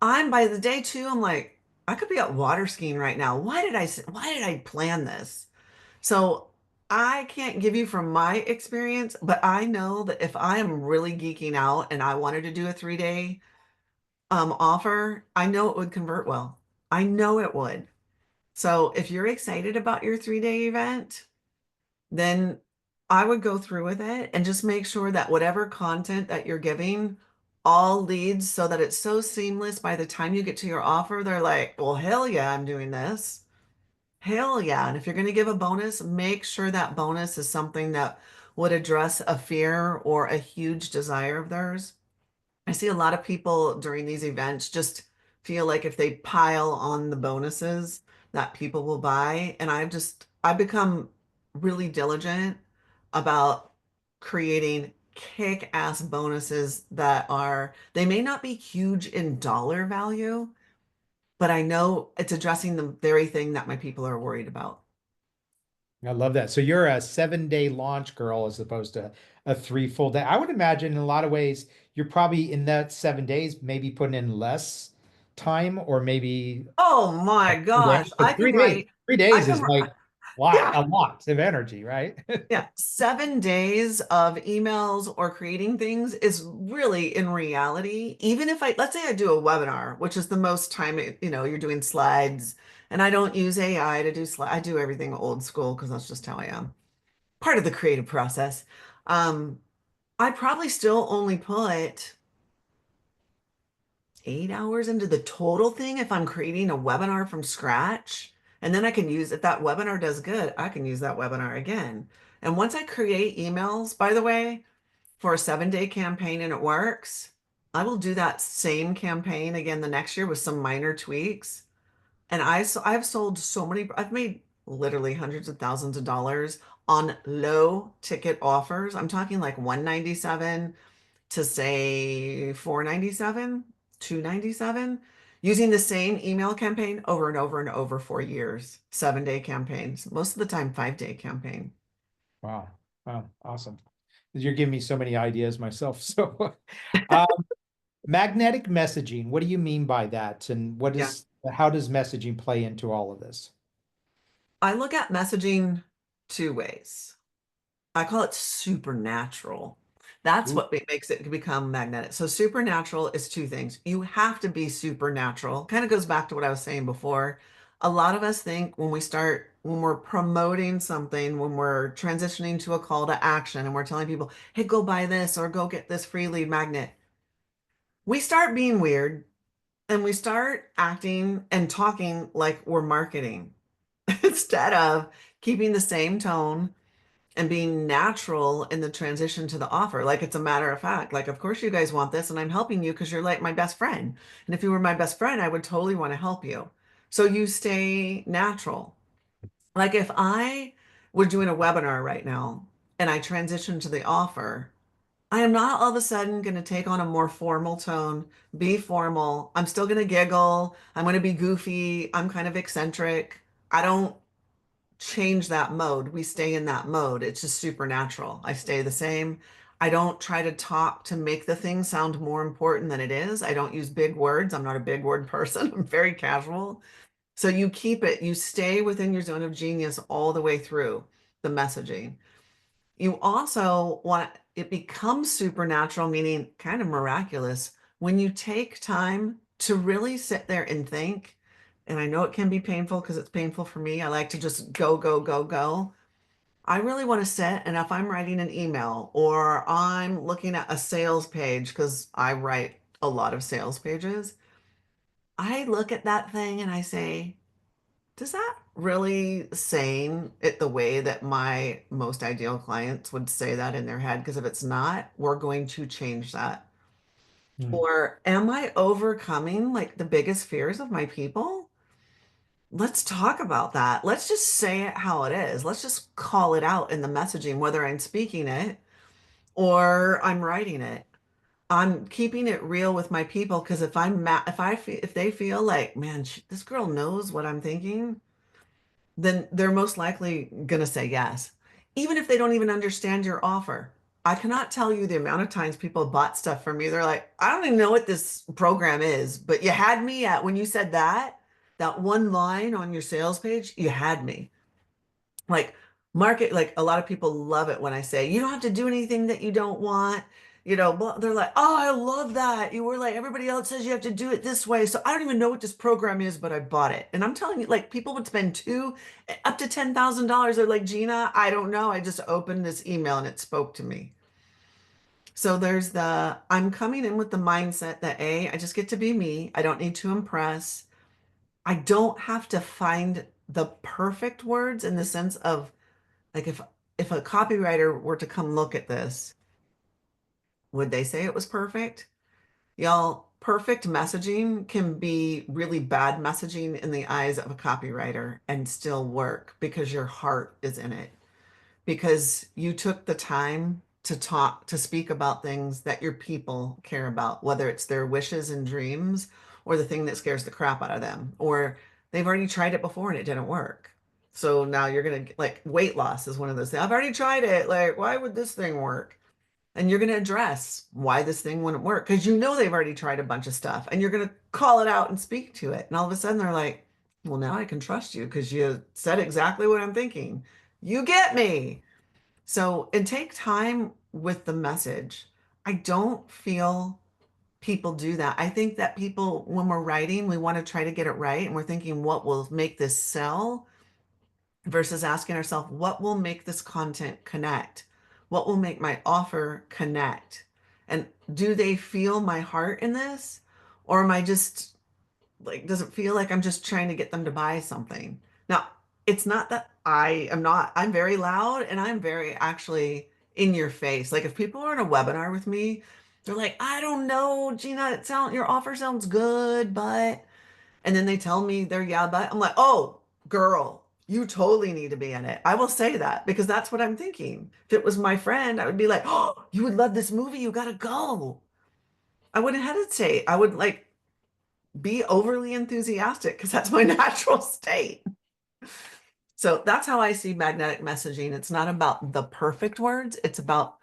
I'm by the day two, I'm like, I could be out water skiing right now. Why did I plan this? So I can't give you from my experience, but I know that if I am really geeking out and I wanted to do a 3-day offer, I know it would convert well. I know it would. So if you're excited about your 3-day event, then I would go through with it and just make sure that whatever content that you're giving all leads so that it's so seamless by the time you get to your offer, they're like, well, hell yeah, I'm doing this. Hell yeah. And if you're going to give a bonus, make sure that bonus is something that would address a fear or a huge desire of theirs. I see a lot of people during these events just feel like if they pile on the bonuses that people will buy. And I've become really diligent about creating kick-ass bonuses that they may not be huge in dollar value, but I know it's addressing the very thing that my people are worried about. I love that. So you're a 7 day launch girl as opposed to a 3 full day. I would imagine in a lot of ways you're probably in that 7 days, maybe putting in less time or maybe Oh my gosh, 3 days. But 3 days, three I days can, is like yeah, a lot of energy, right? yeah. 7 days of emails or creating things is really in reality, even if let's say I do a webinar, which is the most time, you're doing slides and I don't use AI to do slides. I do everything old school because that's just how I am. Part of the creative process. Um, I probably still only put 8 hours into the total thing if I'm creating a webinar from scratch. And then I can use, if that webinar does good, I can use that webinar again. And once I create emails, by the way, for a 7 day campaign and it works, I will do that same campaign again the next year with some minor tweaks. And I've sold so many, I've made literally hundreds of thousands of dollars on low ticket offers. I'm talking like 197 to say 497, 297, using the same email campaign over and over and over for years, 7 day campaigns, most of the time 5 day campaign. Wow. Wow. Awesome. You're giving me so many ideas myself. So, um, magnetic messaging, what do you mean by that? And Yeah. how does messaging play into all of this? I look at messaging two ways. I call it supernatural. That's Ooh, what makes it become magnetic. So supernatural is two things. You have to be supernatural. Kind of goes back to what I was saying before. A lot of us think when we're promoting something, when we're transitioning to a call to action and we're telling people, hey, go buy this or go get this free lead magnet, we start being weird and we start acting and talking like we're marketing instead of keeping the same tone and being natural in the transition to the offer. Like it's a matter of fact, like, of course you guys want this, and I'm helping you because you're like my best friend. And if you were my best friend, I would totally want to help you. So you stay natural. Like if I were doing a webinar right now and I transition to the offer, I am not all of a sudden going to take on a more formal tone, be formal. I'm still going to giggle. I'm going to be goofy. I'm kind of eccentric. I don't change that mode. We stay in that mode. It's just supernatural. I stay the same. I don't try to talk to make the thing sound more important than it is. I don't use big words. I'm not a big word person. I'm very casual. So you keep it, you stay within your zone of genius all the way through the messaging. You also want it becomes supernatural, meaning kind of miraculous, when you take time to really sit there and think. And I know it can be painful because it's painful for me. I like to just go, go, go, go. I really want to sit, and if I'm writing an email or I'm looking at a sales page, because I write a lot of sales pages, I look at that thing and I say, does that really saying it the way that my most ideal clients would say that in their head? Because if it's not, we're going to change that. hmm. Or am I overcoming like the biggest fears of my people? Let's talk about that. Let's just say it how it is. Let's just call it out in the messaging, whether I'm speaking it or I'm writing it. I'm keeping it real with my people because if they feel like, man, this girl knows what I'm thinking, then they're most likely going to say yes, even if they don't even understand your offer. I cannot tell you the amount of times people bought stuff from me. They're like, I don't even know what this program is, but you had me at when you said that one line on your sales page, you had me. Like market, like a lot of people love it when I say, you don't have to do anything that you don't want. They're like, oh, I love that. You were like, everybody else says you have to do it this way. So I don't even know what this program is, but I bought it. And I'm telling you, like, people would spend up to $10,000. They're like, Gina, I don't know. I just opened this email and it spoke to me. So I'm coming in with the mindset that I just get to be me. I don't need to impress. I don't have to find the perfect words in the sense of like if a copywriter were to come look at this, would they say it was perfect? Y'all, perfect messaging can be really bad messaging in the eyes of a copywriter and still work because your heart is in it. Because you took the time to speak about things that your people care about, whether it's their wishes and dreams or the thing that scares the crap out of them, or they've already tried it before and it didn't work. So now you're going to like weight loss is one of those things. I've already tried it. Like, why would this thing work? And you're going to address why this thing wouldn't work because you know they've already tried a bunch of stuff and you're going to call it out and speak to it. And all of a sudden they're like, well, now I can trust you because you said exactly what I'm thinking. You get me. So, and take time with the message. I don't feel people do that. I think that people, when we're writing, we want to try to get it right and we're thinking, what will make this sell? Versus asking ourselves, what will make this content connect? What will make my offer connect? And do they feel my heart in this? Or am I just like, does it feel like I'm just trying to get them to buy something? Now, it's not that I am not, I'm very loud and I'm very actually in your face. Like if people are in a webinar with me, they're like, I don't know, Jeanna, your offer sounds good, but and then they tell me they're yeah, but I'm like, oh, girl, you totally need to be in it. I will say that because that's what I'm thinking. If it was my friend, I would be like, oh, you would love this movie. You got to go. I wouldn't hesitate. I would like be overly enthusiastic because that's my natural state. So that's how I see magnetic messaging. It's not about the perfect words, it's about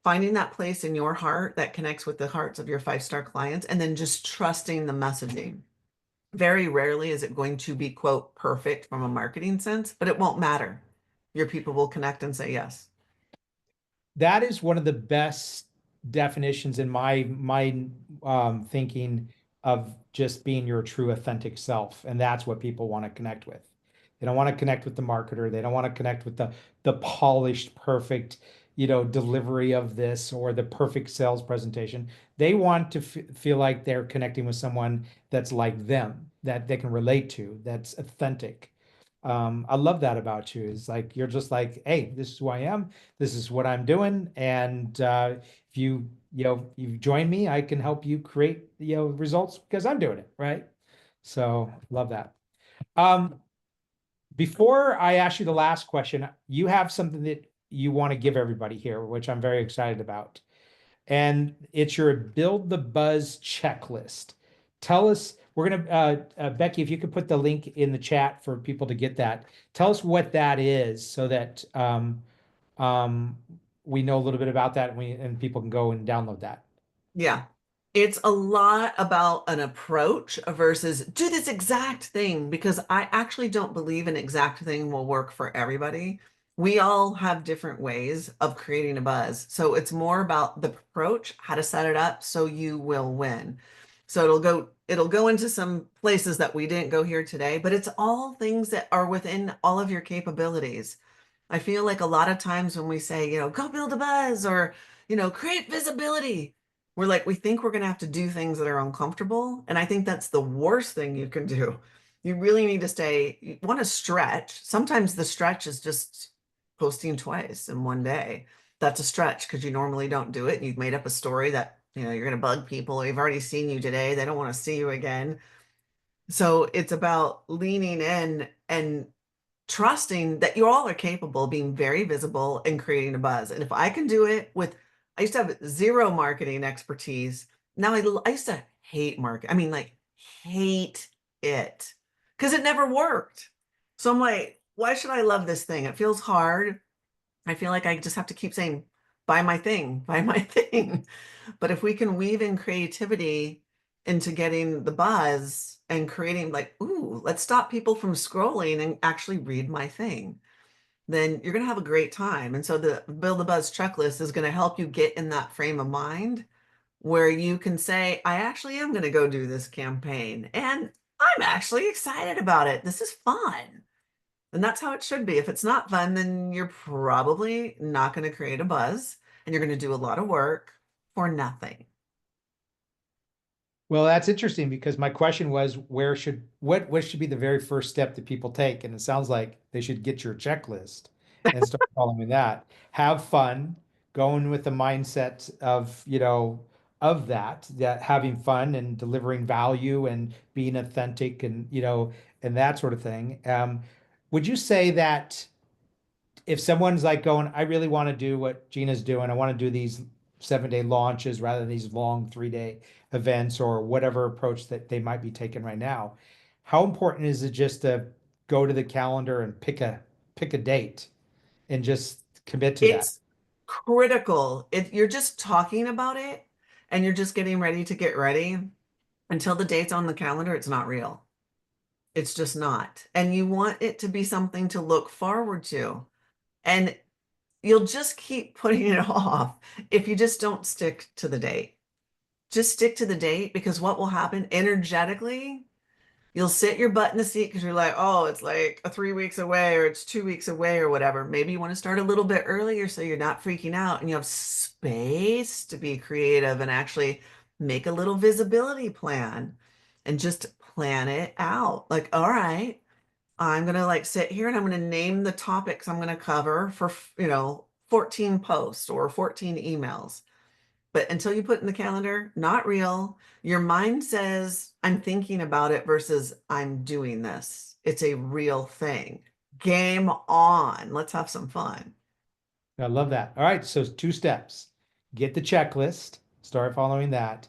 finding that place in your heart that connects with the hearts of your 5-star clients and then just trusting the messaging. Very rarely is it going to be, quote, perfect from a marketing sense, but it won't matter. Your people will connect and say yes. That is one of the best definitions in my thinking of just being your true authentic self, and that's what people want to connect with. They don't want to connect with the marketer. They don't want to connect with the polished, perfect, delivery of this or the perfect sales presentation. They want to feel like they're connecting with someone that's like them, that they can relate to, that's authentic. I love that about you. Is like you're just like, hey, this is who I am, this is what I'm doing. And if you join me, I can help you create, results because I'm doing it, right? So love that. Um, Before I ask you the last question, you have something that you want to give everybody here, which I'm very excited about. And it's your Build the Buzz checklist. Tell us, we're going to, Becky, if you could put the link in the chat for people to get that. Tell us what that is so that um, we know a little bit about that and people can go and download that. Yeah. It's a lot about an approach versus do this exact thing because I actually don't believe an exact thing will work for everybody. We all have different ways of creating a buzz. So it's more about the approach, how to set it up so you will win. So it'll go into some places that we didn't go here today, but it's all things that are within all of your capabilities. I feel like a lot of times when we say, go build a buzz or, create visibility, we're like, we think we're going to have to do things that are uncomfortable. And I think that's the worst thing you can do. You really need to you want to stretch. Sometimes the stretch is just posting twice in one day. That's a stretch because you normally don't do it. And you've made up a story that, you're going to bug people. They've already seen you today. They don't want to see you again. So it's about leaning in and trusting that you all are capable of being very visible and creating a buzz. And if I can do it I used to have zero marketing expertise. Now I used to hate market. I mean, like hate it because it never worked. So I'm like, why should I love this thing? It feels hard. I feel like I just have to keep saying, buy my thing, buy my thing. But if we can weave in creativity into getting the buzz and creating like, ooh, let's stop people from scrolling and actually read my thing, then you're going to have a great time. And so the Build the Buzz checklist is going to help you get in that frame of mind where you can say, I actually am going to go do this campaign and I'm actually excited about it. This is fun. And that's how it should be. If it's not fun, then you're probably not going to create a buzz and you're going to do a lot of work for nothing. Well, that's interesting because my question was what should be the very first step that people take? And it sounds like they should get your checklist and start following that. Have fun, going with the mindset of, that having fun and delivering value and being authentic and, and that sort of thing. Would you say that if someone's like going, I really want to do what Gina's doing, I want to do these 7-day launches rather than these long 3-day events or whatever approach that they might be taking right now. How important is it just to go to the calendar and pick a date and just commit to that? It's critical. If you're just talking about it and you're just getting ready to get ready until the date's on the calendar, it's not real. It's just not. And you want it to be something to look forward to. And you'll just keep putting it off if you just don't stick to the date. Just stick to the date, because what will happen energetically, you'll sit your butt in the seat because you're like, oh, it's like 3 weeks away or it's 2 weeks away or whatever. Maybe you want to start a little bit earlier so you're not freaking out and you have space to be creative and actually make a little visibility plan and just plan it out. Like, all right, I'm gonna like sit here and I'm gonna name the topics I'm gonna cover for 14 posts or 14 emails. But until you put in the calendar, not real. Your mind says, I'm thinking about it versus I'm doing this. It's a real thing. Game on. Let's have some fun. I love that. All right, so 2 steps. Get the checklist, start following that,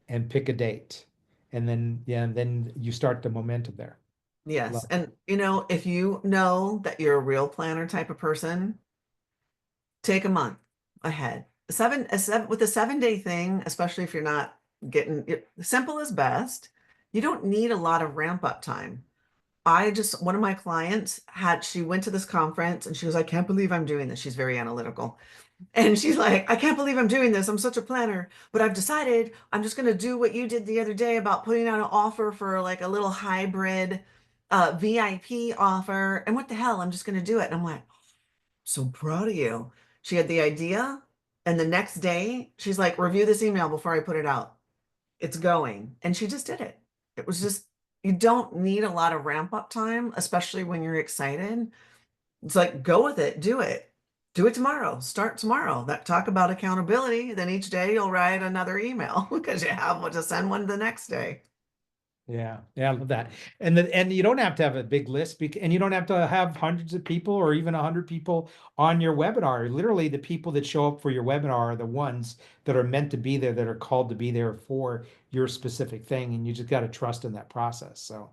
and pick a date. And then yeah, and then you start the momentum there. Yes. Love. And if you know that you're a real planner type of person, take a month ahead. With a 7-day thing, especially if you're not getting it, simple is best. You don't need a lot of ramp up time. One of my clients she went to this conference and she was like, I can't believe I'm doing this. She's very analytical. And she's like, I can't believe I'm doing this. I'm such a planner, but I've decided I'm just going to do what you did the other day about putting out an offer for like a little hybrid VIP offer. And what the hell? I'm just going to do it. And I'm like, so proud of you. She had the idea. And the next day, she's like, review this email before I put it out. It's going. And she just did it. It was just, you don't need a lot of ramp up time, especially when you're excited. It's like, go with it, do it. Do it tomorrow. Start tomorrow. That talk about accountability. Then each day you'll write another email because you have one to send one the next day. Yeah, yeah, I love that. And you don't have to have a big list, and you don't have to have hundreds of people or even 100 people on your webinar. Literally, the people that show up for your webinar are the ones that are meant to be there, that are called to be there for your specific thing, and you just got to trust in that process. So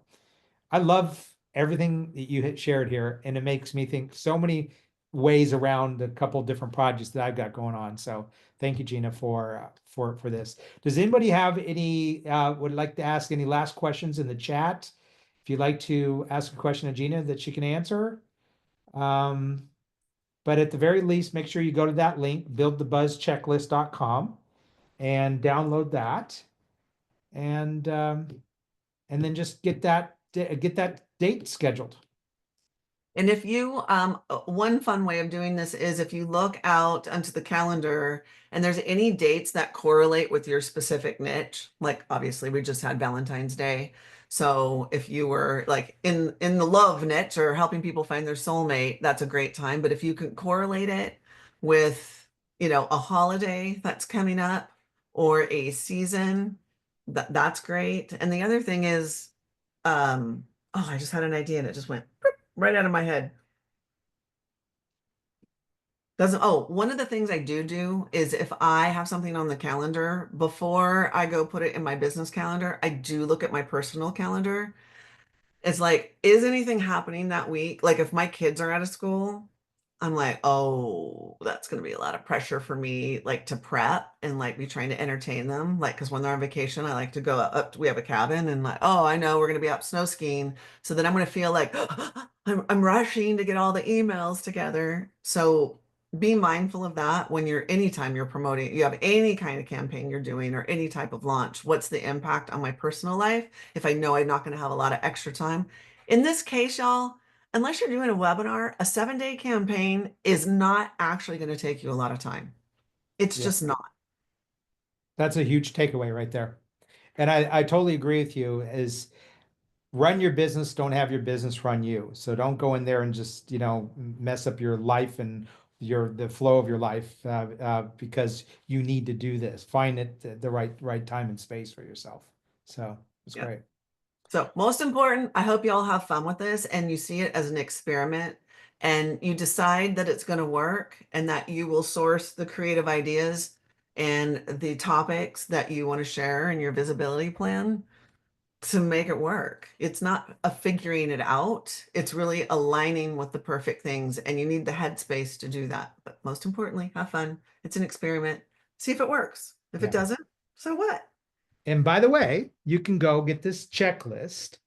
I love everything that you had shared here, and it makes me think so many ways around a couple of different projects that I've got going on. So thank you, Jeanna, for this. Does anybody have any would like to ask any last questions in the chat? If you'd like to ask a question of Jeanna that she can answer. But at the very least, make sure you go to that link, buildthebuzzchecklist.com, and download that, and then just get that date scheduled. And if you, one fun way of doing this is if you look out onto the calendar and there's any dates that correlate with your specific niche, like obviously we just had Valentine's Day. So if you were like in the love niche or helping people find their soulmate, that's a great time. But if you can correlate it with, a holiday that's coming up or a season, that's great. And the other thing is, oh, I just had an idea and it just went right out of my head. One of the things I do is if I have something on the calendar, before I go put it in my business calendar, I do look at my personal calendar. It's like, is anything happening that week? Like if my kids are out of school, I'm like, oh, that's going to be a lot of pressure for me, like to prep and like be trying to entertain them. Like, because when they're on vacation, I like to go up, we have a cabin and like, oh, I know we're going to be up snow skiing. So then I'm going to feel like I'm rushing to get all the emails together. So be mindful of that when anytime you're promoting, you have any kind of campaign you're doing or any type of launch. What's the impact on my personal life? If I know I'm not going to have a lot of extra time. In this case, y'all, unless you're doing a webinar, a 7-day campaign is not actually going to take you a lot of time. It's Yeah, just not. that's a huge takeaway right there. And I totally agree with you. Is run your business, don't have your business run you. So don't go in there and just, mess up your life and the flow of your life because you need to do this. Find it the right time and space for yourself. So it's Yeah. great. So most important, I hope you all have fun with this and you see it as an experiment and you decide that it's going to work and that you will source the creative ideas and the topics that you want to share in your visibility plan to make it work. It's not a figuring it out. It's really aligning with the perfect things, and you need the headspace to do that. But most importantly, have fun. It's an experiment. See if it works. If it Yeah. doesn't, so what? And by the way, you can go get this checklist,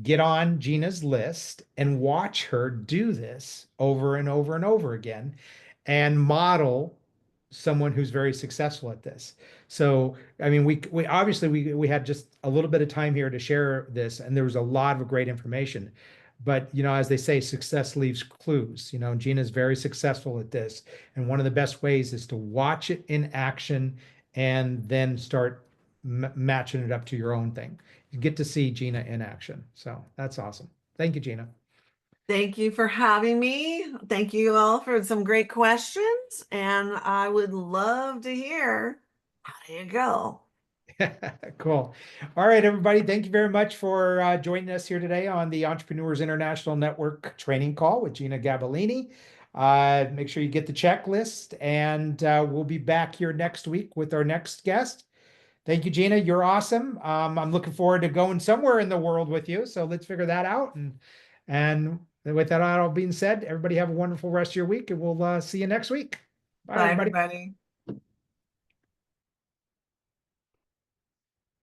get on Gina's list, and watch her do this over and over and over again and model someone who's very successful at this. So, I mean, we obviously we had just a little bit of time here to share this, and there was a lot of great information. But as they say, success leaves clues. Gina's very successful at this, and one of the best ways is to watch it in action and then start matching it up to your own thing. You get to see Gina in action. So that's awesome. Thank you, Gina. Thank you for having me. Thank you all for some great questions. And I would love to hear how do you go? Cool. All right, everybody. Thank you very much for joining us here today on the Entrepreneurs International Network training call with Jeanna Gabellini. Make sure you get the checklist, and we'll be back here next week with our next guest. Thank you, Gina. You're awesome. I'm looking forward to going somewhere in the world with you. So let's figure that out. And with that all being said, everybody have a wonderful rest of your week, and we'll see you next week. Bye, Bye, everybody. everybody.